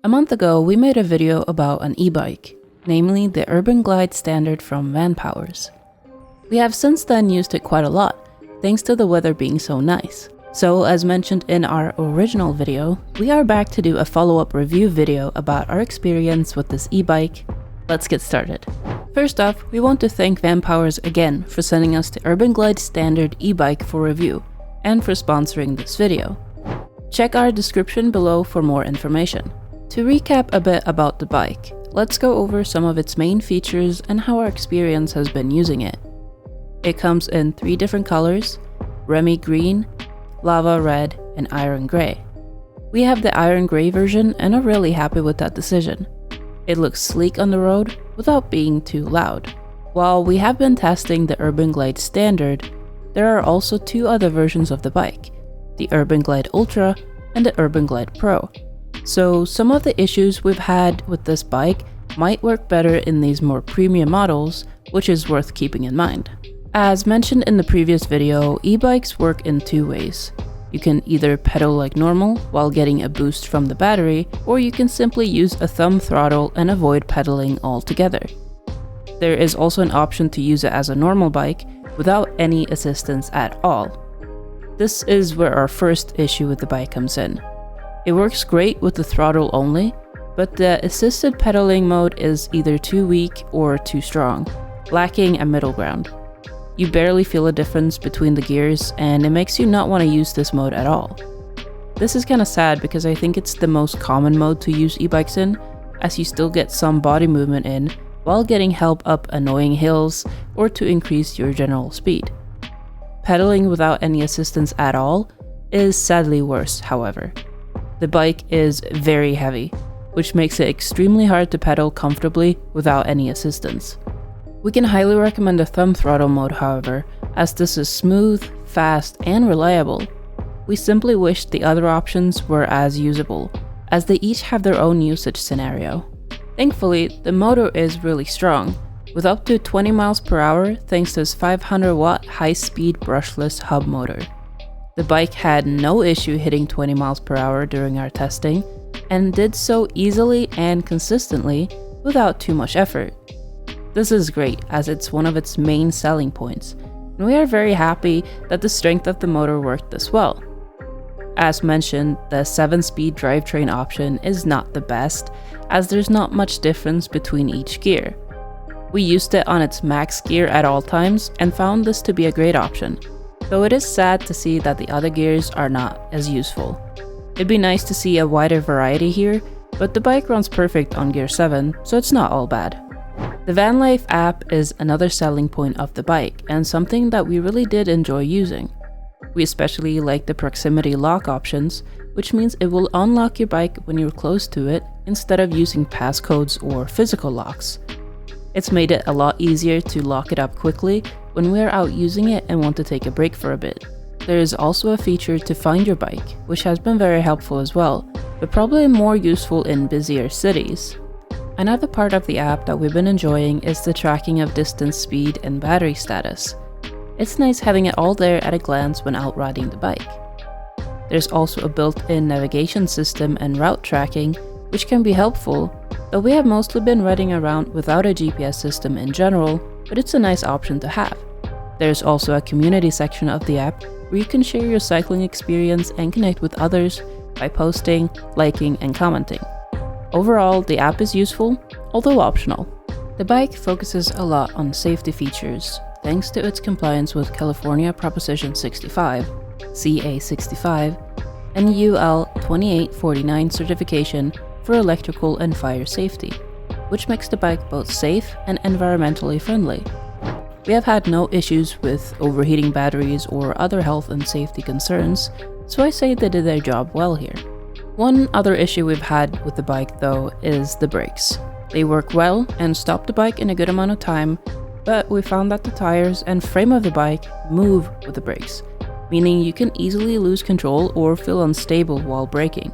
A month ago, we made a video about an e-bike, namely the UrbanGlide-Standard from Vanpowers. We have since then used it quite a lot, thanks to the weather being so nice. So, as mentioned in our original video, we are back to do a follow-up review video about our experience with this e-bike. Let's get started. First off, we want to thank Vanpowers again for sending us the UrbanGlide-Standard e-bike for review, and for sponsoring this video. Check our description below for more information. To recap a bit about the bike, let's go over some of its main features and how our experience has been using it. It comes in 3 different colors: Remy Green, Lava Red, and Iron Grey. We have the Iron Grey version and are really happy with that decision. It looks sleek on the road without being too loud. While we have been testing the UrbanGlide-Standard, there are also 2 other versions of the bike, the UrbanGlide Ultra and the UrbanGlide Pro. So some of the issues we've had with this bike might work better in these more premium models, which is worth keeping in mind. As mentioned in the previous video, e-bikes work in 2 ways. You can either pedal like normal while getting a boost from the battery, or you can simply use a thumb throttle and avoid pedaling altogether. There is also an option to use it as a normal bike without any assistance at all. This is where our first issue with the bike comes in. It works great with the throttle only, but the assisted pedaling mode is either too weak or too strong, lacking a middle ground. You barely feel a difference between the gears, and it makes you not want to use this mode at all. This is kinda sad because I think it's the most common mode to use e-bikes in, as you still get some body movement in while getting help up annoying hills or to increase your general speed. Pedaling without any assistance at all is sadly worse, however. The bike is very heavy, which makes it extremely hard to pedal comfortably without any assistance. We can highly recommend the thumb throttle mode, however, as this is smooth, fast, and reliable. We simply wish the other options were as usable, as they each have their own usage scenario. Thankfully, the motor is really strong, with up to 20 miles per hour thanks to its 500 watt high-speed brushless hub motor. The bike had no issue hitting 20 miles per hour during our testing, and did so easily and consistently without too much effort. This is great, as it's one of its main selling points, and we are very happy that the strength of the motor worked this well. As mentioned, the 7-speed drivetrain option is not the best, as there's not much difference between each gear. We used it on its max gear at all times and found this to be a great option, though it is sad to see that the other gears are not as useful. It'd be nice to see a wider variety here, but the bike runs perfect on gear 7, so it's not all bad. The Vanlife App is another selling point of the bike, and something that we really did enjoy using. We especially like the proximity lock options, which means it will unlock your bike when you're close to it instead of using passcodes or physical locks. It's made it a lot easier to lock it up quickly when we are out using it and want to take a break for a bit. There is also a feature to find your bike, which has been very helpful as well, but probably more useful in busier cities. Another part of the app that we've been enjoying is the tracking of distance, speed, and battery status. It's nice having it all there at a glance when out riding the bike. There's also a built-in navigation system and route tracking, which can be helpful, though we have mostly been riding around without a GPS system in general, but it's a nice option to have. There's also a community section of the app where you can share your cycling experience and connect with others by posting, liking, and commenting. Overall, the app is useful, although optional. The bike focuses a lot on safety features, thanks to its compliance with California Proposition 65, CA65, and UL 2849 certification for electrical and fire safety, which makes the bike both safe and environmentally friendly. We have had no issues with overheating batteries or other health and safety concerns, so I say they did their job well here. One other issue we've had with the bike though is the brakes. They work well and stop the bike in a good amount of time, but we found that the tires and frame of the bike move with the brakes, meaning you can easily lose control or feel unstable while braking.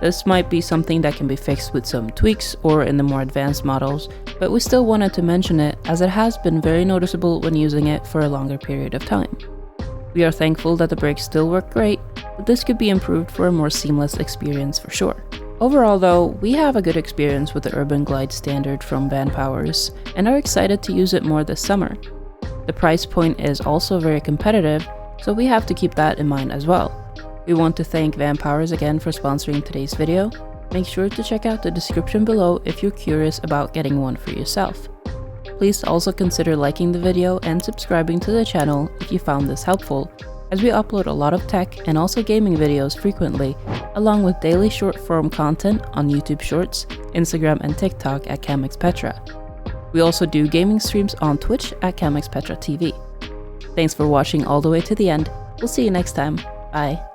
This might be something that can be fixed with some tweaks or in the more advanced models, but we still wanted to mention it as it has been very noticeable when using it for a longer period of time. We are thankful that the brakes still work great, but this could be improved for a more seamless experience for sure. Overall though, we have a good experience with the UrbanGlide-Standard from Vanpowers and are excited to use it more this summer. The price point is also very competitive, so we have to keep that in mind as well. We want to thank Vanpowers again for sponsoring today's video. Make sure to check out the description below if you're curious about getting one for yourself. Please also consider liking the video and subscribing to the channel if you found this helpful, as we upload a lot of tech and also gaming videos frequently, along with daily short-form content on YouTube Shorts, Instagram and TikTok at CamXPetra. We also do gaming streams on Twitch at CamXPetra TV. Thanks for watching all the way to the end. We'll see you next time. Bye.